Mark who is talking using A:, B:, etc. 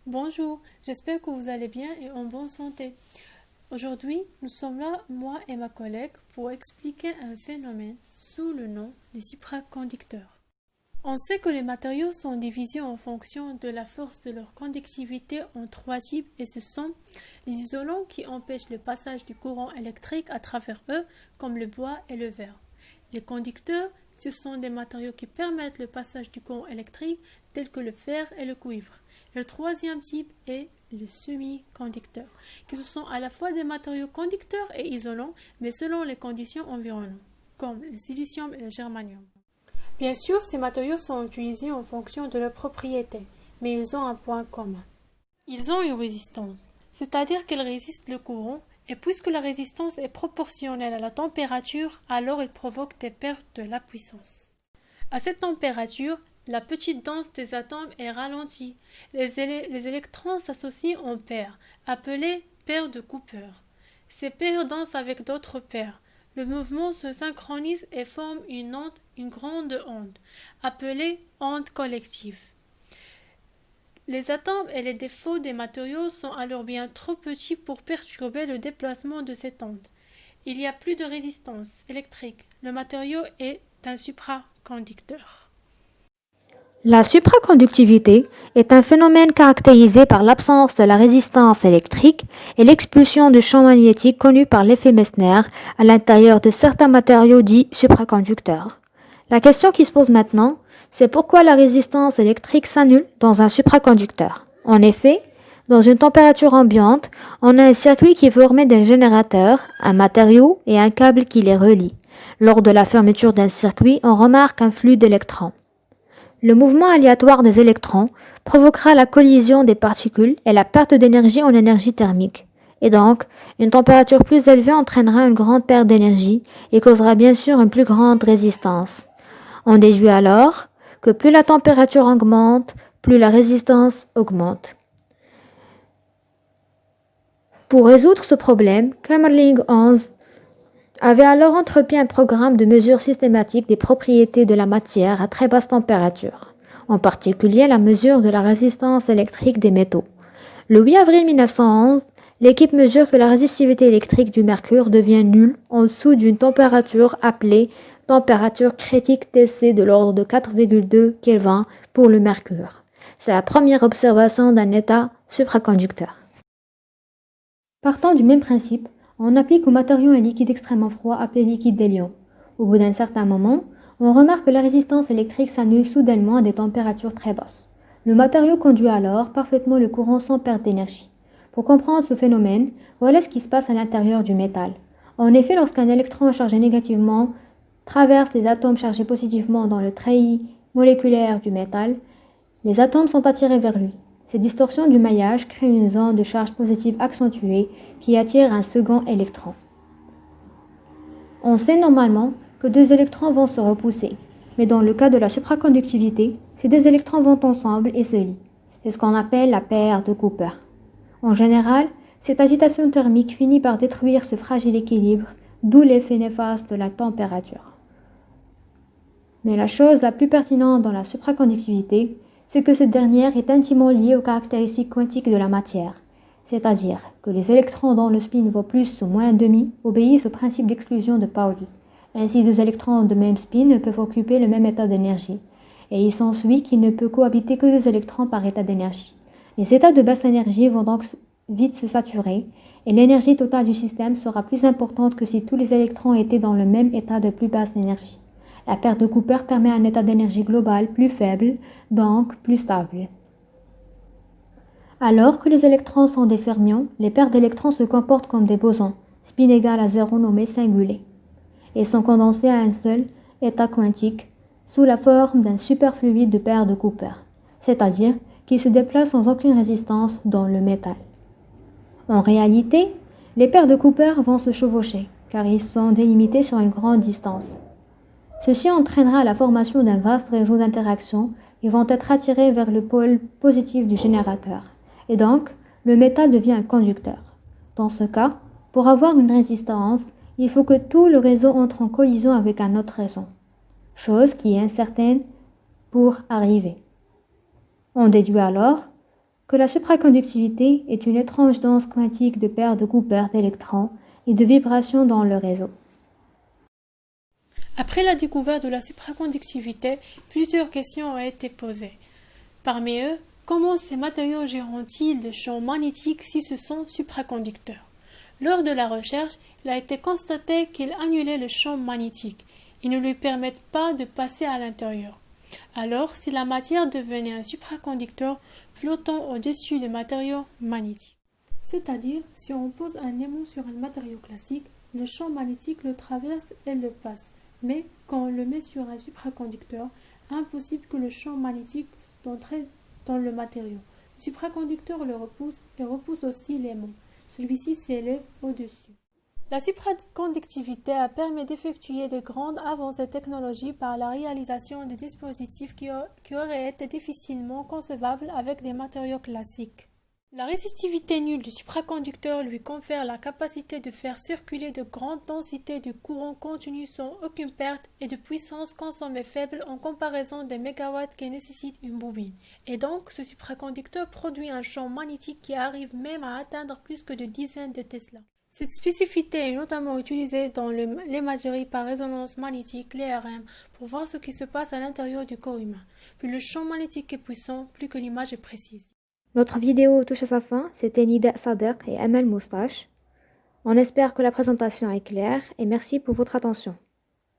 A: Bonjour, j'espère que vous allez bien et en bonne santé. Aujourd'hui, nous sommes là, moi et ma collègue, pour expliquer un phénomène sous le nom des supraconducteurs. On sait que les matériaux sont divisés en fonction de la force de leur conductivité en trois types et ce sont les isolants qui empêchent le passage du courant électrique à travers eux, comme le bois et le verre. Les conducteurs, ce sont des matériaux qui permettent le passage du courant électrique, tels que le fer et le cuivre. Le troisième type est le semi-conducteur, qui sont à la fois des matériaux conducteurs et isolants, mais selon les conditions environnantes, comme le silicium et le germanium. Bien sûr, ces matériaux sont utilisés en fonction de leurs propriétés, mais ils ont un point commun. Ils ont une résistance, c'est-à-dire qu'ils résistent le courant, et puisque la résistance est proportionnelle à la température, alors ils provoquent des pertes de la puissance. À cette température, la petite danse des atomes est ralentie. Les électrons s'associent en paires, appelées paires de Cooper. Ces paires dansent avec d'autres paires. Le mouvement se synchronise et forme une grande onde, appelée onde collective. Les atomes et les défauts des matériaux sont alors bien trop petits pour perturber le déplacement de cette onde. Il n'y a plus de résistance électrique. Le matériau est un supraconducteur.
B: La supraconductivité est un phénomène caractérisé par l'absence de la résistance électrique et l'expulsion du champ magnétique connu par l'effet Meissner à l'intérieur de certains matériaux dits supraconducteurs. La question qui se pose maintenant, c'est pourquoi la résistance électrique s'annule dans un supraconducteur. En effet, dans une température ambiante, on a un circuit qui est formé d'un générateur, un matériau et un câble qui les relie. Lors de la fermeture d'un circuit, on remarque un flux d'électrons. Le mouvement aléatoire des électrons provoquera la collision des particules et la perte d'énergie en énergie thermique. Et donc, une température plus élevée entraînera une grande perte d'énergie et causera bien sûr une plus grande résistance. On déduit alors que plus la température augmente, plus la résistance augmente. Pour résoudre ce problème, Kamerlingh-Onnes avait alors entrepris un programme de mesure systématique des propriétés de la matière à très basse température, en particulier la mesure de la résistance électrique des métaux. Le 8 avril 1911, l'équipe mesure que la résistivité électrique du mercure devient nulle en dessous d'une température appelée température critique TC de l'ordre de 4,2 Kelvin pour le mercure. C'est la première observation d'un état supraconducteur. Partant du même principe, on applique au matériau un liquide extrêmement froid appelé liquide d'hélium. Au bout d'un certain moment, on remarque que la résistance électrique s'annule soudainement à des températures très basses. Le matériau conduit alors parfaitement le courant sans perte d'énergie. Pour comprendre ce phénomène, voilà ce qui se passe à l'intérieur du métal. En effet, lorsqu'un électron chargé négativement traverse les atomes chargés positivement dans le treillis moléculaire du métal, les atomes sont attirés vers lui. Ces distorsions du maillage créent une zone de charge positive accentuée qui attire un second électron. On sait normalement que deux électrons vont se repousser, mais dans le cas de la supraconductivité, ces deux électrons vont ensemble et se lient. C'est ce qu'on appelle la paire de Cooper. En général, cette agitation thermique finit par détruire ce fragile équilibre, d'où l'effet néfaste de la température. Mais la chose la plus pertinente dans la supraconductivité, c'est que cette dernière est intimement liée aux caractéristiques quantiques de la matière, c'est-à-dire que les électrons dont le spin vaut plus ou moins demi obéissent au principe d'exclusion de Pauli. Ainsi, deux électrons de même spin peuvent occuper le même état d'énergie, et il s'ensuit qu'il ne peut cohabiter que deux électrons par état d'énergie. Les états de basse énergie vont donc vite se saturer, et l'énergie totale du système sera plus importante que si tous les électrons étaient dans le même état de plus basse énergie. La perte de Cooper permet un état d'énergie global plus faible, donc plus stable. Alors que les électrons sont des fermions, les paires d'électrons se comportent comme des bosons, spin égal à 0 nommé singulier, et sont condensés à un seul état quantique sous la forme d'un superfluide de paires de Cooper, c'est-à-dire qui se déplace sans aucune résistance dans le métal. En réalité, les paires de Cooper vont se chevaucher, car ils sont délimités sur une grande distance. Ceci entraînera la formation d'un vaste réseau d'interactions qui vont être attirées vers le pôle positif du générateur. Et donc, le métal devient un conducteur. Dans ce cas, pour avoir une résistance, il faut que tout le réseau entre en collision avec un autre réseau, chose qui est incertaine pour arriver. On déduit alors que la supraconductivité est une étrange danse quantique de paires de Cooper d'électrons et de vibrations dans le réseau.
A: Après la découverte de la supraconductivité, plusieurs questions ont été posées. Parmi eux, comment ces matériaux gèrent-ils le champ magnétique si ce sont supraconducteurs? Lors de la recherche, il a été constaté qu'ils annulaient le champ magnétique. Ils ne lui permettent pas de passer à l'intérieur. Alors, si la matière devenait un supraconducteur flottant au-dessus des matériaux magnétiques. C'est-à-dire, si on pose un aimant sur un matériau classique, le champ magnétique le traverse et le passe. Mais quand on le met sur un supraconducteur, impossible que le champ magnétique entre dans le matériau. Le supraconducteur le repousse et repousse aussi l'aimant. Celui-ci s'élève au-dessus. La supraconductivité a permis d'effectuer de grandes avancées technologiques par la réalisation de dispositifs qui auraient été difficilement concevables avec des matériaux classiques. La résistivité nulle du supraconducteur lui confère la capacité de faire circuler de grandes densités de courant continu sans aucune perte et de puissance consommée faible en comparaison des mégawatts que nécessite une bobine. Et donc, ce supraconducteur produit un champ magnétique qui arrive même à atteindre plus que de dizaines de Tesla. Cette spécificité est notamment utilisée dans l'imagerie par résonance magnétique, l'IRM, pour voir ce qui se passe à l'intérieur du corps humain. Plus le champ magnétique est puissant, plus que l'image est précise.
B: Notre vidéo touche à sa fin, c'était Nida Sadek et Amel Moustache. On espère que la présentation est claire et merci pour votre attention.